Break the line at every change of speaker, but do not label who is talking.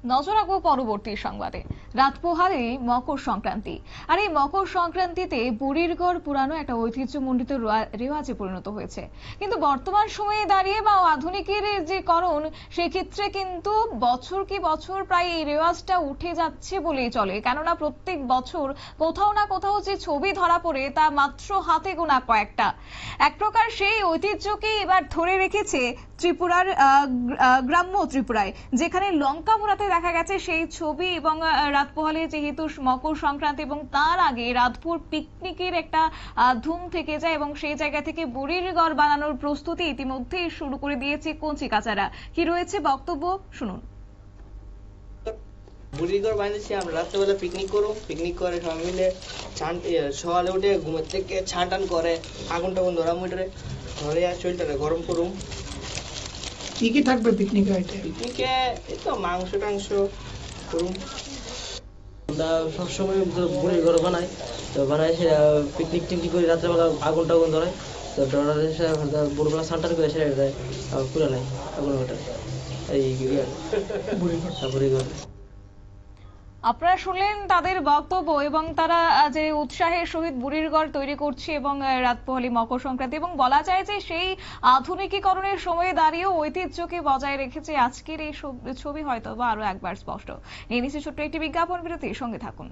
নজর রাখবো পরবর্তী সংবাদে। রাত পোহালেই মকর সংক্রান্তি, আর এই মকর সংক্রান্তিতে বুড়ির ঘর পুরানো একটা ঐতিহ্যমণ্ডিত রেওয়াজে পরিণত হয়েছে। কিন্তু বর্তমান সময়ে দাঁড়িয়ে বা আধুনিকের যে করণ, সেক্ষেত্রে কিন্তু বছর কি বছর প্রায় এই রেওয়াজটা উঠে যাচ্ছে বলেই চলে। কেননা প্রত্যেক বছর কোথাও না কোথাও যে ছবি ধরা পড়ে তা মাত্র হাতে গোনা কয়েকটা। এক প্রকার সেই ঐতিহ্যকে এবার ধরে রেখেছে ত্রিপুরার গ্রাম্য ত্রিপুরায়, যেখানে লঙ্কা মোড়াতে দেখা গেছে সেই ছবি। এবং রাত পোহালে যেহেতু মকর সংক্রান্তি এবং তার আগে রাতভর পিকনিকের একটা ধুম থেকে যায়, এবং সেই জায়গা থেকে বুড়ির ঘর বানানোর প্রস্তুতি ইতিমধ্যেই শুরু করে দিয়েছে কঞ্চি কাচারা। কি রয়েছে বক্তব্য শুনুন।
বুড়ির ঘর বানিয়েছি আমরা, রাত্রেবেলা পিকনিক করুম, পিকনিক করে সবাই মিলে সকালে উঠে ঘুমের থেকে ছান টান করে আগুন টাগুন ধরা মুটরে ধরে শরীরটা গরম করুম।
কি কি থাকবে পিকনিকে?
পিকনিকে এই তো মাংস টাংস করুম। আমরা সবসময় বুড়ির ঘর বানাই, তো বানাই সেটা পিকনিক টিকনিক করে রাত্রেবেলা আগুন টাগুন ধরাই, তো ভোরবেলা ছান টান করে সেটা দেয় পুরা নাই আগুন ওটা এই বুড়ির ঘর।
আপনারা শুনলেন তাদের বক্তব্য, এবং তারা যে উৎসাহের সহিত বুড়ির ঘর তৈরি করছে এবং রাত পোহালি মকর সংক্রান্তি, এবং বলা যায় যে সেই আধুনিকীকরণের সময়ে দাঁড়িয়েও ঐতিহ্যকে বজায় রেখেছে আজকের এই ছবি হয়তো বা আরো একবার স্পষ্ট। নিয়ে নিচ্ছে ছোট্ট একটি বিজ্ঞাপন বিরতি, সঙ্গে থাকুন।